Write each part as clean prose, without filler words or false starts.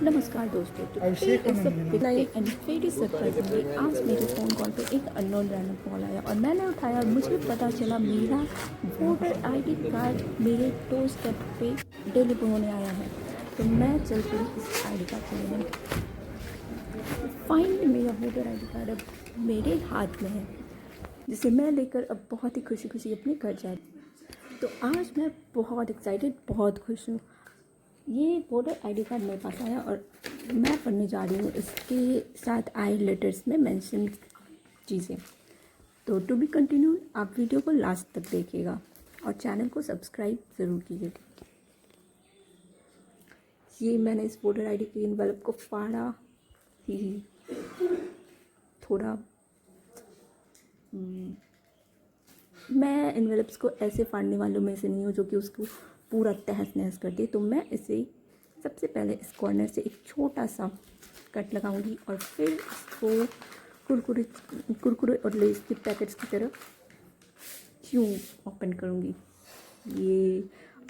नमस्कार दोस्तों, तो एंड वेरी सरप्राइजिंगली आज मेरे फ़ोन कॉल पे एक अननोन रैंडम कॉल आया और मैंने उठाया। मुझे पता चला मेरा वोटर आईडी कार्ड मेरे डोर स्टेप पे डिलीवर होने आया है। तो मैं चल पड़ी इस आईडी कार्ड को लेने। फाइनली मेरा वोटर आईडी कार्ड अब मेरे हाथ में है, जिसे मैं लेकर अब बहुत ही खुशी खुशी अपने घर जा रही हूँ। तो आज मैं बहुत एक्साइटेड, बहुत खुश हूँ। ये वोटर आईडी कार्ड मेरे पास आया और मैं पढ़ने जा रही हूँ इसके साथ आए लेटर्स में मेंशन चीज़ें। तो टू बी कंटिन्यू, आप वीडियो को लास्ट तक देखिएगा और चैनल को सब्सक्राइब ज़रूर कीजिएगा। ये मैंने इस वोटर आईडी के इन्वेलप को फाड़ा ही थोड़ा। मैं इन्वेलप्स को ऐसे फाड़ने वालों में से नहीं हूँ जो कि उसको पूरा तहस नहस कर दे। तो मैं इसे सबसे पहले इस कॉर्नर से एक छोटा सा कट लगाऊंगी और फिर इसको कुरकुरे और लेस के पैकेट्स की तरफ क्यों ओपन करूँगी। ये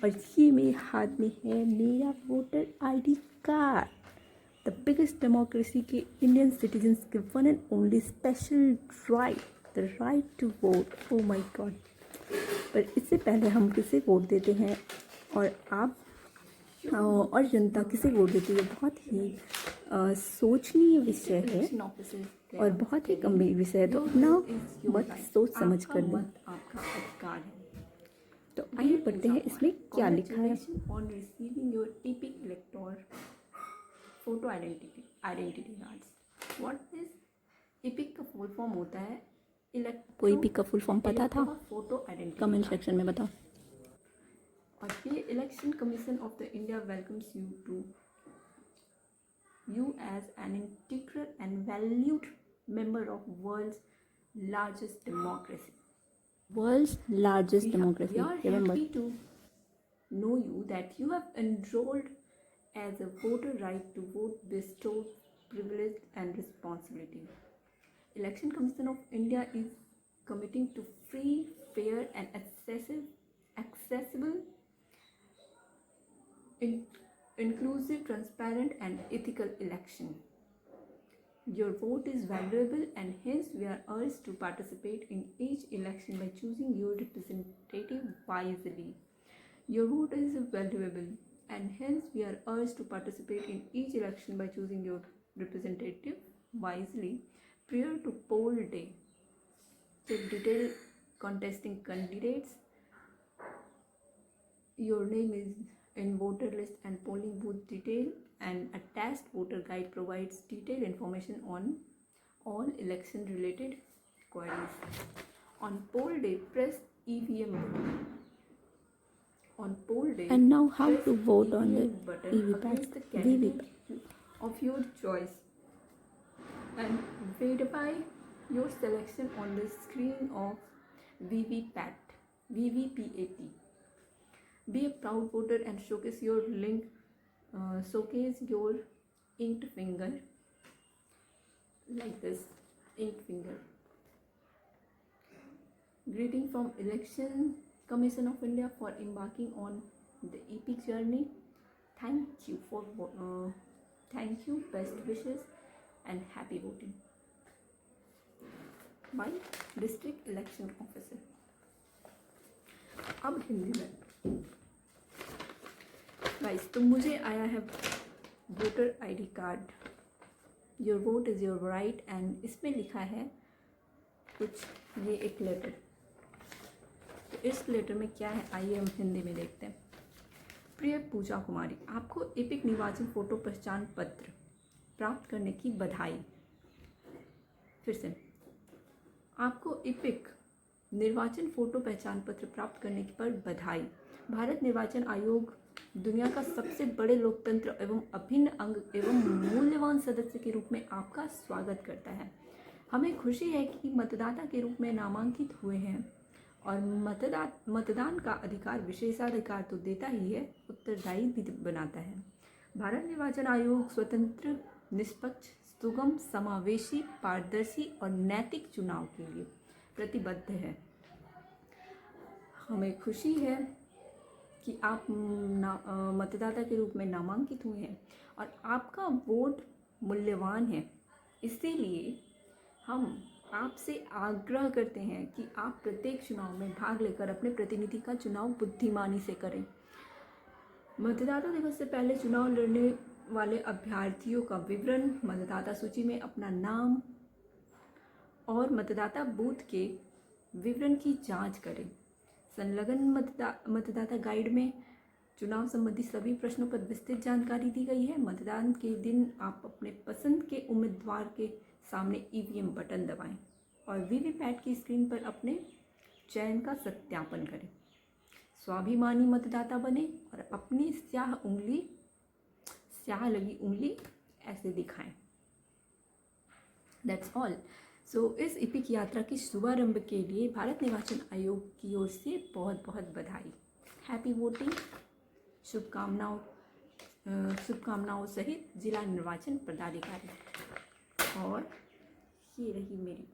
और ये मेरे हाथ में है मेरा voter ID card, the biggest democracy के इंडियन सिटीजन्स के one and only special right, the right to vote. Oh my God. पर इससे पहले हम किसे वोट देते हैं और आप और जनता किसे वोट देती है, बहुत ही सोचनीय विषय है और बहुत ही गंभीर विषय है। तो अपना मत सोच समझ कर दें। आपका अधिकार है। तो आइए पढ़ते हैं इसमें क्या लिखा है। On receiving your EPIC elector photo identity cards. What is EPIC का फुल फॉर्म होता है कोई ईपिक का फुल फॉर्म पता था? फोटो आइडेंटिटी कमेंट सेक्शन में बताओ। और ये election commission of the India welcomes you as an integral and valued member of world's largest democracy. World's largest democracy. We are happy to know you that you have enrolled as a voter. Right to vote bestows privilege and responsibility. Election Commission of India is committing to free, fair and accessible inclusive, transparent and ethical election. Your vote is valuable and hence we are urged to participate in each election by choosing your representative wisely. Your vote is valuable and hence we are urged to participate in each election by choosing your representative wisely. Prior to poll day, check detailed contesting candidates. Your name is in voter list and polling booth detail, and attached voter guide provides detailed information on all election related queries. On poll day, press EVM button. On poll day, and now how to vote on the VVPAT of your choice and verify your selection on the screen of VVPAT. Be a proud voter and showcase your inked finger, like this, inked finger. Greeting from Election Commission of India for embarking on the epic journey. Thank you, best wishes and happy voting. By District Election Officer. अब हिंदी में guys, तो मुझे आया है voter ID card. Your vote is your right and इसमें लिखा है कुछ, ये एक लेटर। तो इस लेटर में क्या है, आइए हम हिंदी में देखते हैं। प्रिय पूजा कुमारी, आपको एपिक निर्वाचन फोटो पहचान पत्र प्राप्त करने की बधाई। फिर से, आपको एपिक निर्वाचन फोटो पहचान पत्र प्राप्त करने पर बधाई। भारत निर्वाचन आयोग दुनिया का सबसे बड़े लोकतंत्र एवं अभिन्न अंग एवं मूल्यवान सदस्य के रूप में आपका स्वागत करता है। हमें खुशी है कि मतदाता के रूप में नामांकित हुए हैं और मतदान का अधिकार विशेषाधिकार तो देता ही है, उत्तरदायी भी बनाता है। भारत निर्वाचन आयोग स्वतंत्र, निष्पक्ष, सुगम, समावेशी, पारदर्शी और नैतिक चुनाव के लिए प्रतिबद्ध है। हमें खुशी है कि आप मतदाता के रूप में नामांकित हुए हैं और आपका वोट मूल्यवान है। इसीलिए हम आपसे आग्रह करते हैं कि आप प्रत्येक चुनाव में भाग लेकर अपने प्रतिनिधि का चुनाव बुद्धिमानी से करें। मतदाता दिवस से पहले चुनाव लड़ने वाले अभ्यर्थियों का विवरण, मतदाता सूची में अपना नाम और मतदाता बूथ के विवरण की जांच करें। संलग्न मतदाता गाइड में चुनाव संबंधी सभी प्रश्नों पर विस्तृत जानकारी दी गई है। मतदान के दिन आप अपने पसंद के उम्मीदवार के सामने ईवीएम बटन दबाएं और वीवीपैट की स्क्रीन पर अपने चयन का सत्यापन करें। स्वाभिमानी मतदाता बने और अपनी स्याह लगी उंगली ऐसे दिखाएं। That's all. सो इस इपिक यात्रा की शुभारंभ के लिए भारत निर्वाचन आयोग की ओर से बहुत बहुत बधाई। Happy voting. शुभकामनाओं सहित जिला निर्वाचन पदाधिकारी। और ये रही मेरी